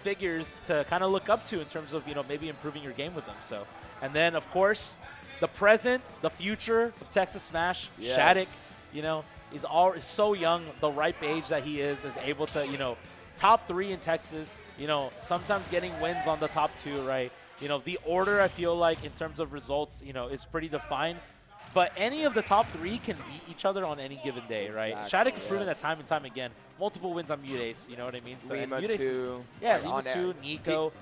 figures to kind of look up to in terms of, maybe improving your game with them. So, and then, of course, the present, the future of Texas Smash, Yes. SHADIC, is so young, the ripe age that he is able to, top 3 in Texas, sometimes getting wins on the top 2, right? The order, I feel like, in terms of results, is pretty defined. But any of the top 3 can beat each other on any given day, right? Exactly, SHADIC has proven that time and time again. Multiple wins on Mute Ace, you know what I mean? So Lima Mute Ace too. yeah, Like, Lima on 2, Nico.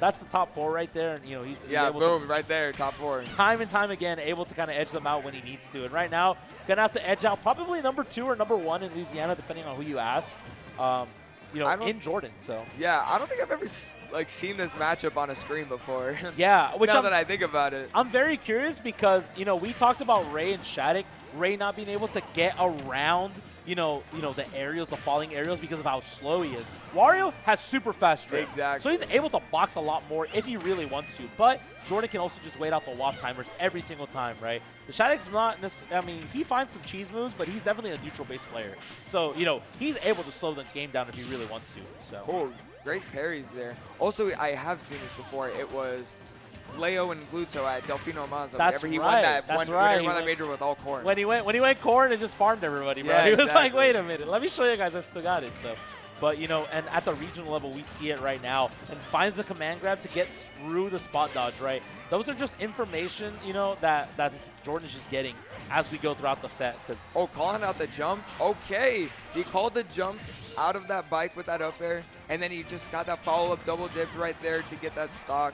That's the top 4 right there. And, he's able boom, right there, top 4. time and time again, able to kind of edge them out when he needs to. And right now, going to have to edge out probably number 2 or number 1 in Louisiana, depending on who you ask. In Jordan, so. Yeah, I don't think I've ever seen this matchup on a screen before. Yeah, which now that I think about it. I'm very curious because, we talked about Ray and SHADIC. Ray not being able to get around, the aerials, the falling aerials because of how slow he is. Wario has super fast drift. Exactly. So he's able to box a lot more if he really wants to. But Jordan can also just wait out the waft timers every single time, right? The SHADIC's not necessarily, he finds some cheese moves, but he's definitely a neutral-based player. So, he's able to slow the game down if he really wants to. So. Oh, great parries there. Also, I have seen this before. It was Leo and Gluto at Delfino Mazza. That's whenever he right. won that That's one, right. He won that major with all Corrin. When he went Corrin and just farmed everybody, bro. Yeah, He was exactly. like, wait a minute, let me show you guys I still got it. So, but and at the regional level, we see it right now, and finds the command grab to get through the spot dodge, right? Those are just information, that Jordan is just getting as we go throughout the set. Oh, calling out the jump. Okay, he called the jump out of that bike with that up air, and then he just got that follow-up double dipped right there to get that stock.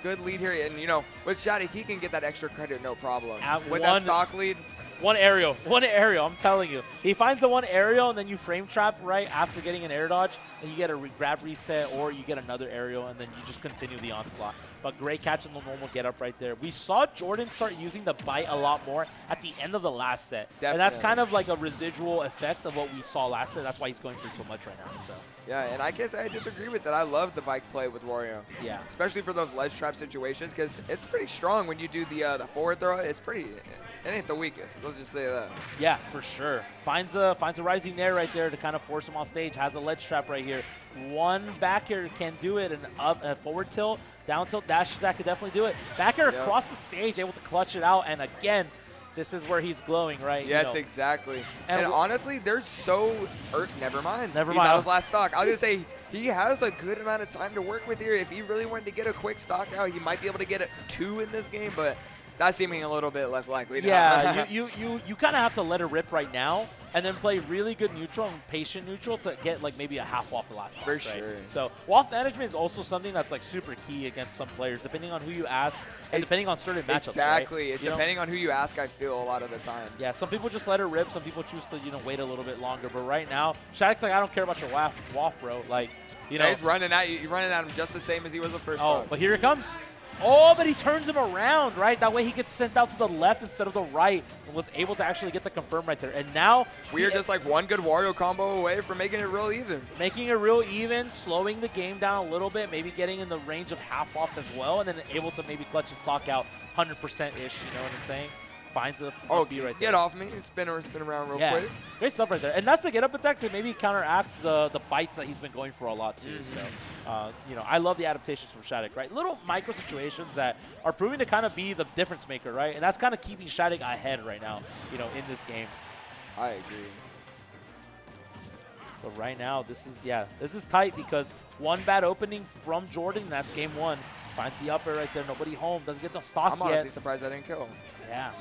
Good lead here, and with SHADIC, he can get that extra credit, no problem. With that stock lead. One aerial, I'm telling you. He finds the one aerial, and then you frame trap right after getting an air dodge, and you get a grab reset, or you get another aerial, and then you just continue the onslaught. But great catch on the normal get up right there. We saw Jordan start using the bite a lot more at the end of the last set. Definitely. And that's kind of like a residual effect of what we saw last set. That's why he's going through so much right now. So. Yeah, and I guess I disagree with that. I love the bike play with Wario. Yeah. Especially for those ledge trap situations, because it's pretty strong when you do the forward throw. It's pretty. It ain't the weakest. Let's just say that. Yeah, for sure. Finds a rising nair right there to kind of force him off stage. Has a ledge trap right here. One back air can do it, and up a forward tilt, down tilt, dash attack could definitely do it. Back air across the stage, able to clutch it out, and again, this is where he's glowing, right? Yes, exactly. And honestly, they're so. Never mind. Never He's mind. out his last stock. I was gonna say he has a good amount of time to work with here. If he really wanted to get a quick stock out, he might be able to get 2 in this game, but that's seeming a little bit less likely. Yeah, you kind of have to let it rip right now, and then play really good neutral and patient neutral to get like maybe a half off the last stock. For right? sure. So waft management is also something that's like super key against some players, depending on who you ask and depending on certain matchups. Exactly. Right? It's depending on who you ask, I feel, a lot of the time. Yeah, some people just let it rip. Some people choose to wait a little bit longer. But right now, SHADIC's like, I don't care about your waft, bro. Like, he's running at you. You're running at him just the same as he was the first time. But here it comes. Oh, but he turns him around, right? That way he gets sent out to the left instead of the right and was able to actually get the confirm right there. And now we are just like one good Wario combo away from making it real even. Making it real even, slowing the game down a little bit, maybe getting in the range of half off as well, and then able to maybe clutch his stock out 100%-ish, you know what I'm saying? Finds a B right there. Get off me. Spin around real quick. Great stuff right there. And that's the get up attack to maybe counteract the bites that he's been going for a lot too. So, I love the adaptations from SHADIC, right? Little micro situations that are proving to kind of be the difference maker, right? And that's kind of keeping SHADIC ahead right now, in this game. I agree. But right now, this is tight because one bad opening from Jordan, that's game 1. Finds the upper right there, nobody home, doesn't get the stock I'm honestly surprised I didn't kill him. Yeah.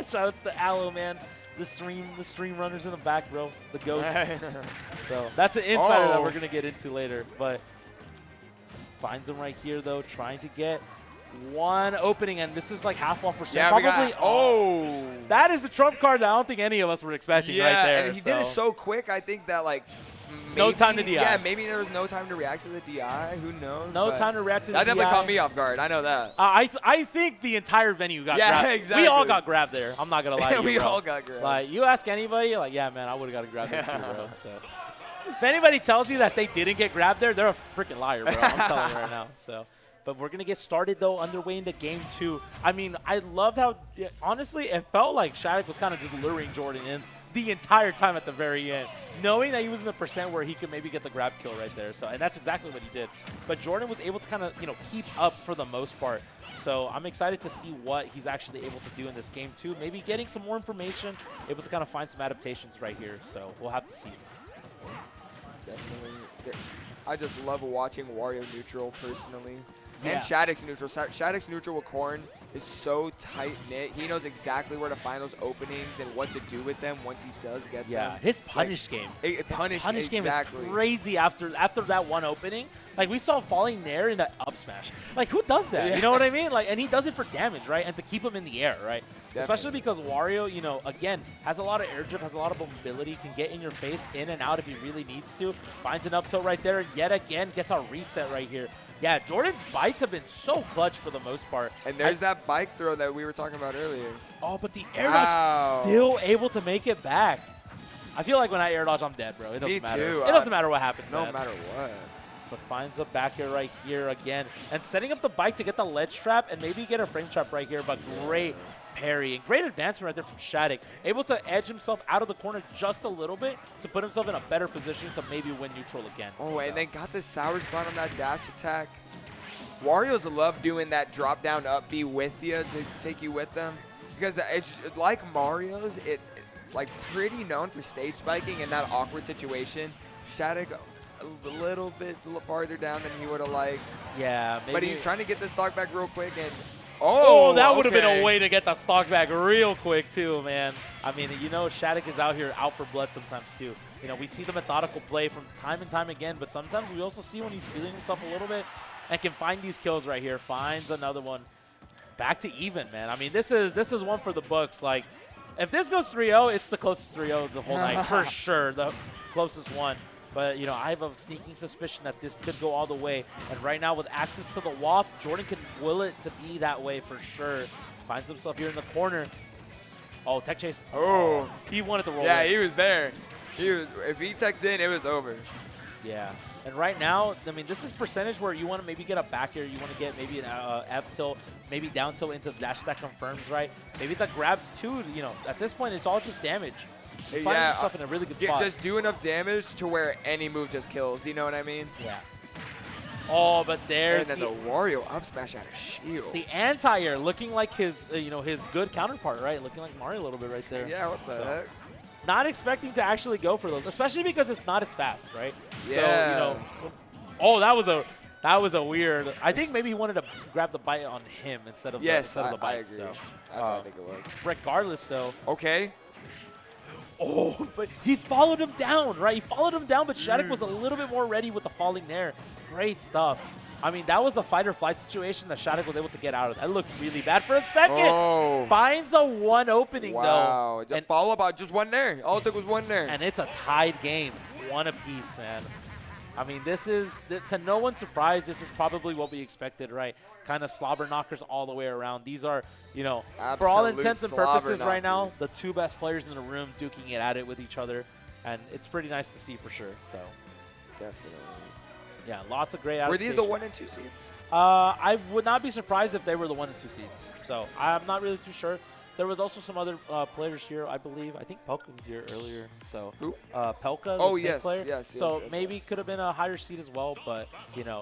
Shoutouts to Aloe, man. The stream runners in the back, bro. The goats. So that's an insider that we're gonna get into later. But finds him right here though, trying to get one opening, and this is like half off percent. Yeah, probably. That is a trump card that I don't think any of us were expecting right there. And he did it so quick. I think that maybe, no time to DI. Yeah, maybe there was no time to react to the DI. Who knows? No time to react to the DI. That definitely caught me off guard. I know that. I think the entire venue got grabbed. Yeah, exactly. We all got grabbed there. I'm not going to lie to you, we bro. all got grabbed. Like, you ask anybody, like, yeah, man, I would have got grabbed there too, bro. So, if anybody tells you that they didn't get grabbed there, they're a freaking liar, bro. I'm telling you right now. So, but we're going to get started, though, underway into game 2. I mean, I loved how, honestly, it felt like SHADIC was kind of just luring Jordan in the entire time at the very end, knowing that he was in the percent where he could maybe get the grab kill right there. So, and that's exactly what he did. But Jordan was able to kind of, keep up for the most part. So I'm excited to see what he's actually able to do in this game too. Maybe getting some more information, able to kind of find some adaptations right here. So we'll have to see. Definitely. I just love watching Wario neutral personally. Yeah. And SHADIC's neutral. SHADIC's neutral with Corrin is so tight-knit. He knows exactly where to find those openings and what to do with them once he does get them. Yeah, his punish game. His punish game is crazy after that one opening. Like, we saw falling there in that up smash. Like, who does that? Yeah. You know what I mean? Like, and he does it for damage, right? And to keep him in the air, right? Definitely. Especially because Wario, again, has a lot of air drift, has a lot of mobility, can get in your face, in and out if he really needs to. Finds an up tilt right there, and yet again gets a reset right here. Yeah, Jordan's bites have been so clutch for the most part. And there's that bike throw that we were talking about earlier. Oh, but the air dodge still able to make it back. I feel like when I air dodge, I'm dead, bro. It doesn't matter. Me too. It doesn't matter what happens, no man. matter what. But finds a back air right here again. And setting up the bike to get the ledge trap and maybe get a frame trap right here. But great parry and great advancement right there from SHADIC. Able to edge himself out of the corner just a little bit to put himself in a better position to maybe win neutral again. Oh, and they got the sour spot on that dash attack. Wario's love doing that drop down up B with you to take you with them. Because it's like Mario's, it's like pretty known for stage spiking in that awkward situation. SHADIC a little bit farther down than he would have liked. Yeah, maybe. But he's trying to get the stock back real quick and that would have been a way to get the stock back real quick too, man. I mean, SHADIC is out here out for blood sometimes too. We see the methodical play from time and time again, but sometimes we also see when he's feeling himself a little bit and can find these kills right here. Finds another one. Back to even, man. I mean, this is one for the books. Like, if this goes 3-0, it's the closest 3-0 the whole night for sure. The closest one. But, I have a sneaking suspicion that this could go all the way. And right now, with access to the waft, Jordan can will it to be that way for sure. Finds himself here in the corner. Oh, tech chase. Oh. He wanted to roll. Yeah, in. he was there. If he teched in, it was over. Yeah. And right now, I mean, this is percentage where you want to maybe get a back air. You want to get maybe an F tilt, maybe down tilt into the dash that confirms, right? Maybe the grabs too. At this point, it's all just damage. He's finding himself in a really good spot. Just do enough damage to where any move just kills. You know what I mean? Yeah. Oh, but there's and then the Wario up smash out of shield. The anti-air looking like his, his good counterpart, right? Looking like Mario a little bit right there. Yeah, what the heck? Not expecting to actually go for those, especially because it's not as fast, right? Yeah. So, that was a weird. I think maybe he wanted to grab the bite on him instead of the bite. I agree. So, that's what I think it was. Regardless, though. Okay. Oh, but he followed him down, right? He followed him down, but SHADIC was a little bit more ready with the falling there. Great stuff. I mean, that was a fight or flight situation that SHADIC was able to get out of. That looked really bad for a second. Oh. Finds the one opening, though. Wow. And follow up, just one there. All it took was one there. And it's a tied game. One apiece, man. I mean, this is, to no one's surprise, this is probably what we expected, right? Kind of slobber knockers all the way around. These are, for all intents and purposes right now, the two best players in the room duking it at it with each other. And it's pretty nice to see for sure. So, definitely. Yeah, lots of great Were adaptations. these the 1 and 2 seeds? I would not be surprised if they were the 1 and 2 seeds. So, I'm not really too sure. There was also some other players here, I believe. I think Pelka was here earlier. So who? Pelka, the snake player. Yes. So maybe could have been a higher seed as well. But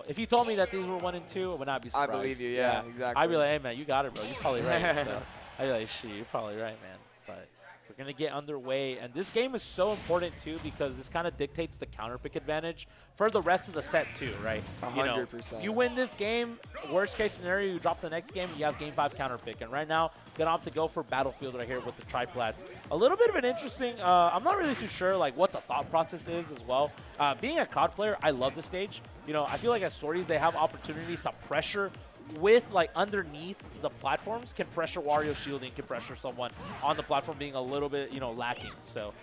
if you told me that these were 1 and 2, I would not be surprised. I believe you. Yeah, exactly. I'd be like, hey man, you got it, bro. You're probably right. So I'd be like, shit, you're probably right, man. But we're gonna get underway, and this game is so important too because this kind of dictates the counterpick advantage for the rest of the set too, right? 100%. You win this game, worst case scenario, you drop the next game, you have game 5 counterpick, and right now, gonna opt to go for Battlefield right here with the triplats. A little bit of an interesting. I'm not really too sure like what the thought process is as well. Being a COD player, I love the stage. I feel like at Stories they have opportunities to pressure with like underneath the platforms, can pressure Wario shielding, can pressure someone on the platform being a little bit, lacking. So,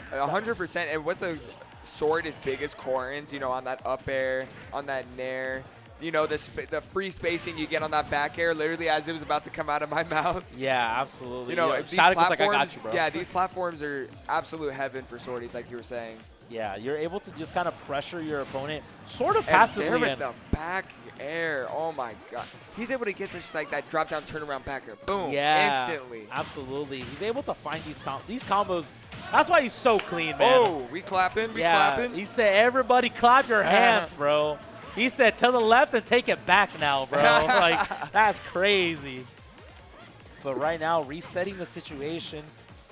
100%. And with the sword as big as Corrin's, on that up air, on that nair, the free spacing you get on that back air, literally as it was about to come out of my mouth. Yeah, absolutely. These SHADIC was like, I got you, bro. Yeah, these platforms are absolute heaven for sorties, like you were saying. Yeah, you're able to just kind of pressure your opponent sort of And passively. there with the back air. Oh my god. He's able to get this like that drop down turnaround back air. Boom. Yeah, Instantly. absolutely. He's able to find these combos. That's why he's so clean, man. Oh, we clapping. We clapping. He said, everybody clap your hands, bro. He said, to the left and take it back now, bro. Like, that's crazy. But right now, resetting the situation,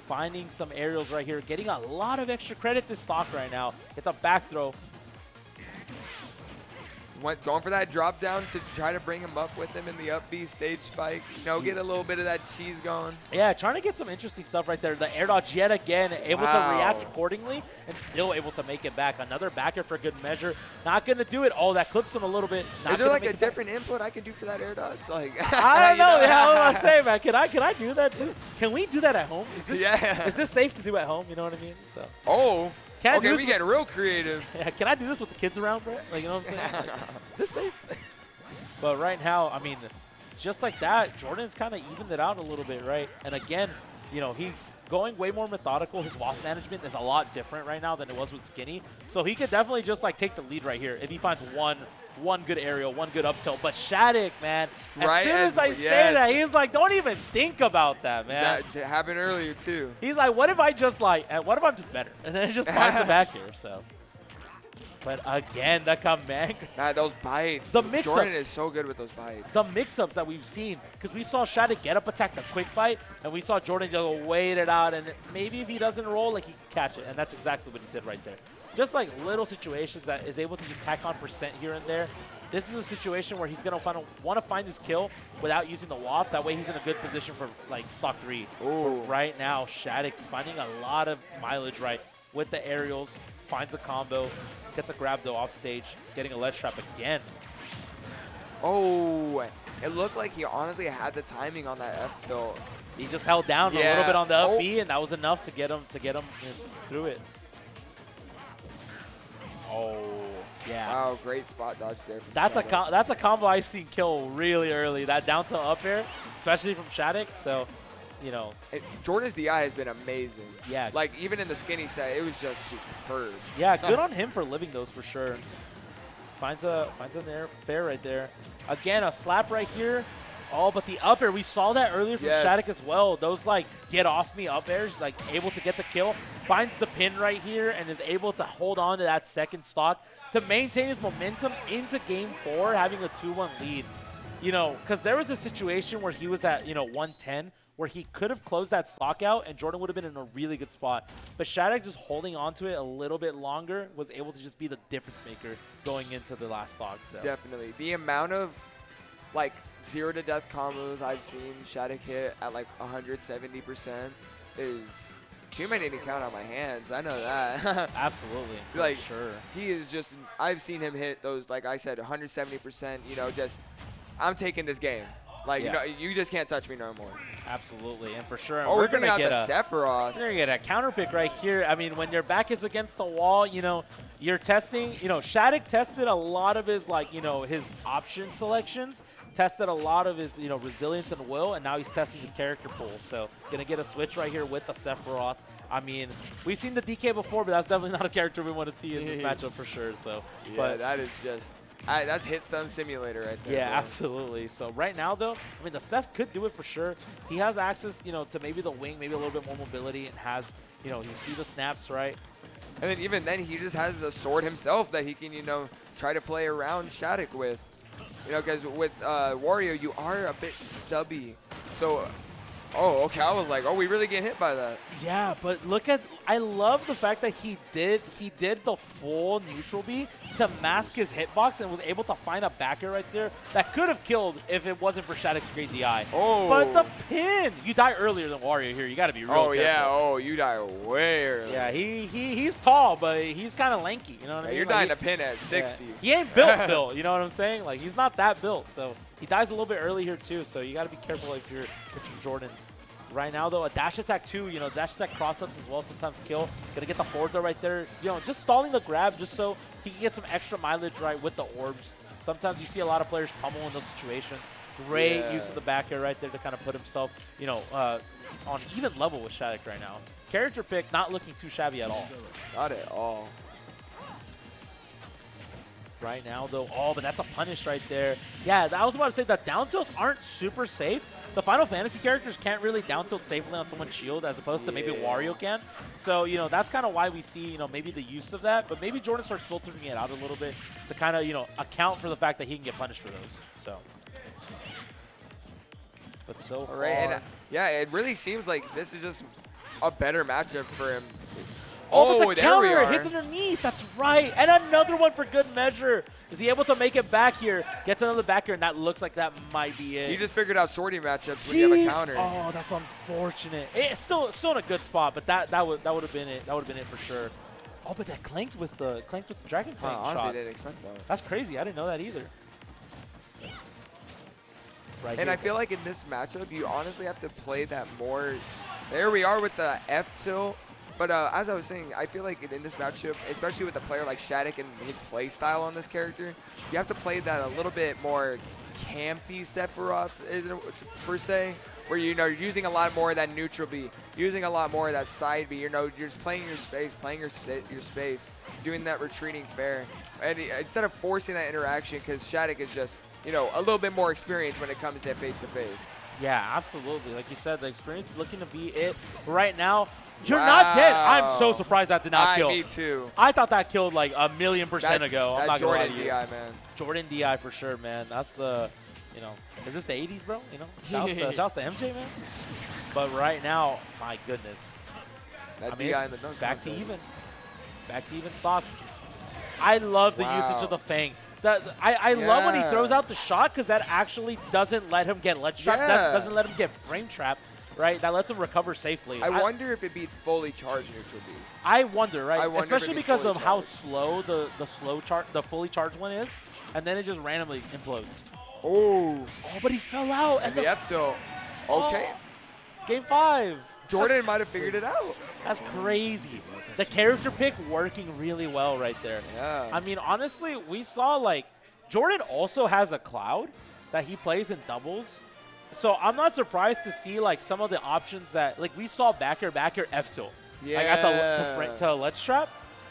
finding some aerials right here, getting a lot of extra credit to stock right now. It's a back throw. Going for that drop down to try to bring him up with him in the up B stage spike. You know, get a little bit of that cheese going. Yeah, trying to get some interesting stuff right there. The air dodge yet again, able to react accordingly and still able to make it back. Another backer for good measure. Not going to do it. Oh, that clips him a little bit. Is there like a different input I can do for that air dodge? Like, I don't know. Yeah, what am I saying, man? Can I do that too? Can we do that at home? Is this safe to do at home? You know what I mean? So. Oh. Can okay, we get real creative. Yeah, can I do this with the kids around, bro? Like, you know what I'm saying? Like, is this safe? But right now, I mean, just like that, Jordan's kind of evened it out a little bit, right? And again, you know, he's going way more methodical. His waft management is a lot different right now than it was with Skinny. So he could definitely just, like, take the lead right here if he finds one good aerial, one good up tilt. But SHADIC, man, as soon as I say that, he's like, don't even think about that, man. That happened earlier, too. He's like, what if I'm just better? And then it just finds the back here, so. But again, the command. Those bites. The mix-ups. Jordan is so good with those bites. The mix-ups that we've seen, because we saw SHADIC get up attack the quick bite, and we saw Jordan just wait it out, and maybe if he doesn't roll, like, he can catch it, and that's exactly what he did right there. Just like little situations that is able to just tack on percent here and there. This is a situation where he's going to want to find his kill without using the waft. That way he's in a good position for like stock 3. Ooh. Right now, SHADIC's finding a lot of mileage right with the aerials, finds a combo, gets a grab though off stage, getting a ledge trap again. Oh, it looked like he honestly had the timing on that F tilt. He just held down a little bit on the up B, and that was enough to get him through it. Oh, yeah. Wow, great spot dodge there from SHADIC. That's a combo I've seen kill really early. That down tilt up air, especially from SHADIC. So, you know. Jordan's DI has been amazing. Yeah. Like, even in the Skinny set, it was just superb. Yeah, good on him for living those for sure. Finds an air fair right there. Again, a slap right here. Oh, but the up air, we saw that earlier from SHADIC as well. Those, like, get off me up airs, like, able to get the kill. Finds the pin right here and is able to hold on to that second stock to maintain his momentum into game 4, having a 2-1 lead. You know, because there was a situation where he was at, 110, where he could have closed that stock out and Jordan would have been in a really good spot. But SHADIC just holding on to it a little bit longer was able to just be the difference maker going into the last stock. So. Definitely. The amount of, like, 0 to death combos I've seen SHADIC hit at like 170% is too many to count on my hands. I know that. Absolutely. Like, sure. He is just, I've seen him hit those, like I said, 170%, just, I'm taking this game. Like, you just can't touch me no more. Absolutely, and for sure. And we're going to get the Sephiroth. We're going to get a counterpick right here. I mean, when your back is against the wall, you're testing, SHADIC tested a lot of his, his option selections, tested a lot of his, resilience and will, and now he's testing his character pool. So, going to get a switch right here with the Sephiroth. I mean, we've seen the DK before, but that's definitely not a character we want to see in this matchup for sure. So, yeah, that is just... that's hit stun simulator right there. Yeah, bro. Absolutely. So right now, though, I mean, the Seph could do it for sure. He has access, to maybe the wing, maybe a little bit more mobility, and has, you see the snaps, right? And then even then, he just has a sword himself that he can, try to play around SHADIC with. Because with Wario, you are a bit stubby. So, oh, okay, I was like, oh, we really get hit by that. Yeah, but look at, I love the fact that he did the full neutral B to mask his hitbox and was able to find a backer right there that could have killed if it wasn't for SHADIC's great DI. Oh. But the pin, you die earlier than Wario here. You got to be real careful. Yeah, you die way early. Yeah, he's tall, but he's kind of lanky. You know what I mean? You're dying a pin at 60. Yeah. He ain't built. You know what I'm saying? Like, he's not that built. So he dies a little bit early here too. So you got to be careful if you're Jordan. Right now, though, a dash attack too, dash attack cross-ups as well sometimes kill. Gonna get the forward throw right there. Just stalling the grab just so he can get some extra mileage right with the orbs. Sometimes you see a lot of players pummel in those situations. Great use of the back air right there to kind of put himself, on even level with SHADIC right now. Character pick not looking too shabby at all. Not at all. right now, though. Oh, but that's a punish right there. Yeah, I was about to say that down tilts aren't super safe. The Final Fantasy characters can't really down tilt safely on someone's shield as opposed to maybe Wario can. So, you know, that's kind of why we see, you know, maybe the use of that. But maybe Jordan starts filtering it out a little bit to kind of, you know, account for the fact that he can get punished for those. So. But so far. And, yeah, it really seems like this is just a better matchup for him. Oh, but the there we counter are. hits underneath. That's right. And another one for good measure. Is he able to make it back here? Gets another back here, and that looks like that might be it. He just figured out sorting matchups when you have a counter. Oh, that's unfortunate. It's still in a good spot, but that would have been it. That would have been it for sure. Oh, but that clanked with the dragon clank honestly, shot. didn't expect that. That's crazy. I didn't know that either. Right And here. I feel like in this matchup, you honestly have to play that more. There we are with the F tilt. But as I was saying, I feel like in this matchup, especially with a player like SHADIC and his play style on this character, you have to play that a little bit more campy Sephiroth, per se, where you're using a lot more of that neutral B, using a lot more of that side B. You're just playing your space, doing that retreating fair, and instead of forcing that interaction, because SHADIC is just a little bit more experienced when it comes to face-to-face. Yeah, absolutely. Like you said, the experience is looking to be it. Right now, you're not dead. I'm so surprised that did not kill. Me too. I thought that killed like 1,000,000% ago. I'm not gonna lie to you. Jordan DI, man. Jordan DI for sure, man. That's the, is this the 80s, bro? Shouts to MJ, man. But right now, my goodness. That I mean, DI in the dunk back to contest. even. Back to even stocks. I love the usage of the Fang. I love when he throws out the shot because that actually doesn't let him get ledge trapped. That doesn't let him get frame trapped, right? That lets him recover safely. I wonder if it beats fully charged neutral B. I wonder, right? Especially because of how charged. slow the fully charged one is, and then it just randomly implodes. Oh, but he fell out. and the F tilt. Okay. Game 5. Jordan might have figured it out. That's crazy. The character pick working really well right there. Yeah. I mean, honestly, we saw like Jordan also has a Cloud that he plays in doubles. So I'm not surprised to see like some of the options that like we saw back air F tilt. Yeah. Like at to ledge trap.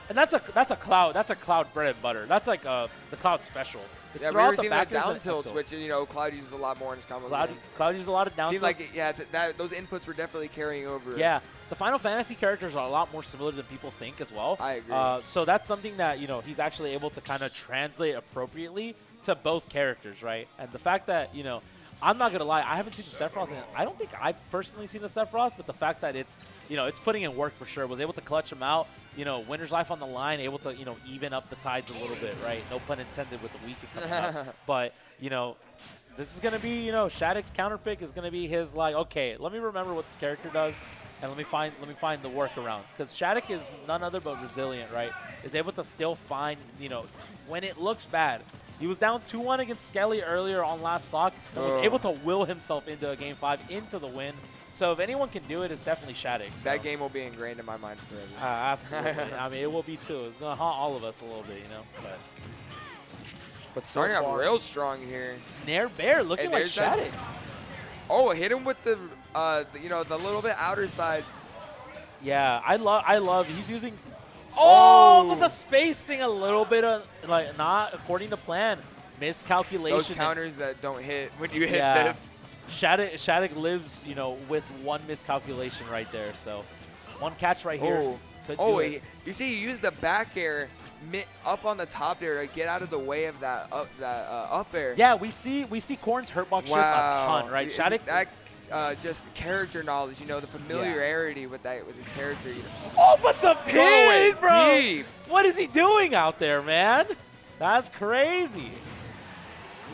And that's a Cloud bread and butter. That's like the Cloud special. It's Yeah, we were seeing that down tilts, which Cloud uses a lot more in his combo. Cloud uses a lot of down tilts. Seems like those inputs were definitely carrying over. Yeah, the Final Fantasy characters are a lot more similar than people think as well. I agree. So that's something that he's actually able to kind of translate appropriately to both characters, right? And the fact that I'm not gonna lie, I haven't seen the Sephiroth, and I don't think I've personally seen the Sephiroth, but the fact that it's it's putting in work for sure. Was able to clutch him out. Winner's life on the line, able to even up the tides a little bit, right? No pun intended with the week coming up. But this is gonna be SHADIC's counter pick is gonna be his like, okay, let me remember what this character does, and let me find the workaround, because SHADIC is none other but resilient, right? Is able to still find when it looks bad. He was down 2-1 against Skelly earlier on last stock and was able to will himself into a Game 5 into the win. So if anyone can do it, it's definitely SHADIC. So. That game will be ingrained in my mind forever. Absolutely. I mean, it will be too. It's going to haunt all of us a little bit, But so starting far, out real strong here. Nair Bear looking like SHADIC. Oh, hit him with the the little bit outer side. Yeah, I love. He's using. Oh, but the spacing a little bit of not according to plan. Miscalculation. Those counters that don't hit when you hit yeah. them. SHADIC lives, with one miscalculation right there. So, one catch right here. You see, you use the back air up on the top there to get out of the way of that up air. Yeah, we see Corrin's hurtbox shift a ton, right? SHADIC. Just character knowledge, the familiarity with his character. Oh, but the pin, bro! Deep. What is he doing out there, man? That's crazy.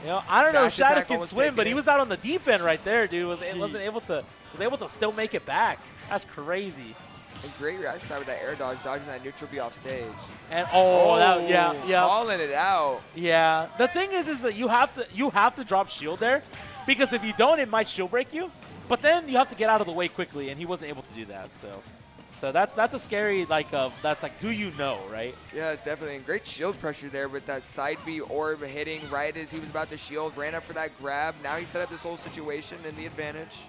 I don't know if SHADIC can swim, but he was out on the deep end right there, dude. Was able to still make it back. That's crazy. And great reaction time with that air dodge, dodging that neutral B off stage. And yeah, calling it out. Yeah. The thing is that you have to drop shield there, because if you don't, it might shield break you. But then you have to get out of the way quickly, and he wasn't able to do that. So that's a scary that's like, do you know, right? Yeah, it's definitely and great shield pressure there with that side B orb hitting right as he was about to shield, ran up for that grab. Now he set up this whole situation in the advantage.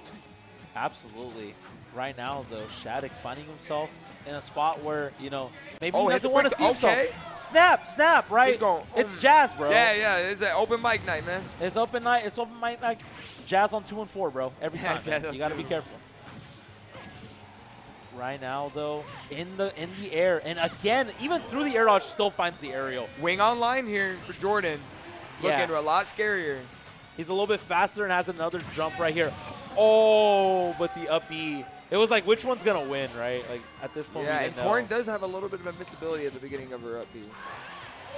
Absolutely. Right now, though, SHADIC finding himself in a spot where, you know, maybe Oh, he hit the doesn't want to quick- see okay. himself. Snap, right? Keep going. It's Jazz, bro. Yeah, it's an open mic night, man. It's open night. It's open mic night. Jazz on 2 and 4, bro. Every Yeah, time, Jazz man. on You got to 2. be careful. Right now, though, in the air, and again, even through the air dodge, still finds the aerial. Wing online here for Jordan. Yeah. Looking a lot scarier. He's a little bit faster and has another jump right here. Oh, but the up B. It was like, which one's going to win, right? Like, at this point, Yeah, we and didn't know. Corrin does have a little bit of invincibility at the beginning of her up B.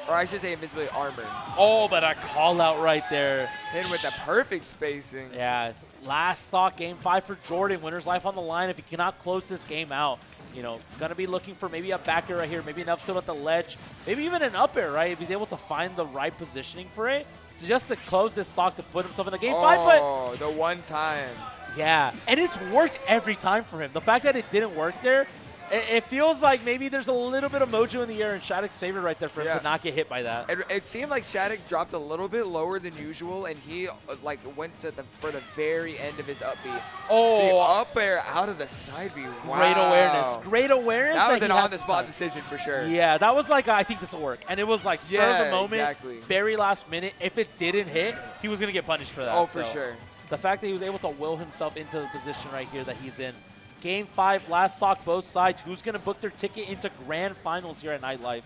Or I should say invincibility armor. Oh, but a call out right there. Hit with the perfect spacing. Yeah, last stock, game 5 for Jordan. Winner's life on the line if he cannot close this game out. You know, going to be looking for maybe a back air right here, maybe an up tilt at the ledge, maybe even an up air, right? If he's able to find the right positioning for it. So just to close this stock to put himself in the game 5, but Oh, the one time. yeah, and it's worked every time for him. The fact that it didn't work there, it feels like maybe there's a little bit of mojo in the air in SHADIC's favor right there for him to not get hit by that. It seemed like SHADIC dropped a little bit lower than usual, and he like went to for the very end of his up B. Oh, The up air out of the side B. Wow. great awareness. Great awareness. That was he an had on-the-spot time. decision for sure. Yeah, that was like, I think this will work. And it was like spur of the moment, exactly. very last minute. If it didn't hit, he was going to get punished for that. Oh, for So sure. The fact that he was able to will himself into the position right here that he's in. Game 5, last stock, both sides. Who's going to book their ticket into grand finals here at Nightlife?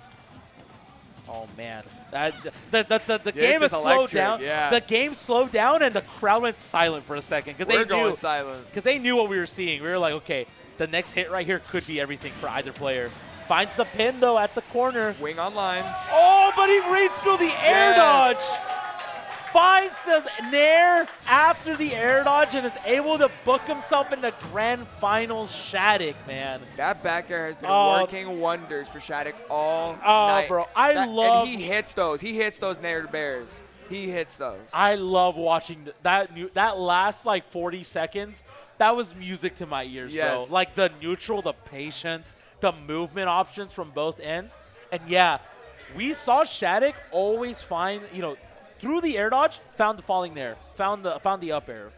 Oh, man. The game has slowed electric, down. yeah. The game slowed down, and the crowd went silent for a second. We're going silent. Because they knew what we were seeing. We were like, okay, the next hit right here could be everything for either player. Finds the pin, though, at the corner. Wing online. Oh, but he reads through the air dodge. Finds the nair after the air dodge and is able to book himself into grand finals. SHADIC, man. That back air has been working wonders for SHADIC all night. Bro, I love. And he hits those. He hits those nair bears. He hits those. I love watching that last like 40 seconds. That was music to my ears, bro. Like the neutral, the patience, the movement options from both ends. And yeah, we saw SHADIC always find, you know, through the air dodge, found the falling there, found the up air,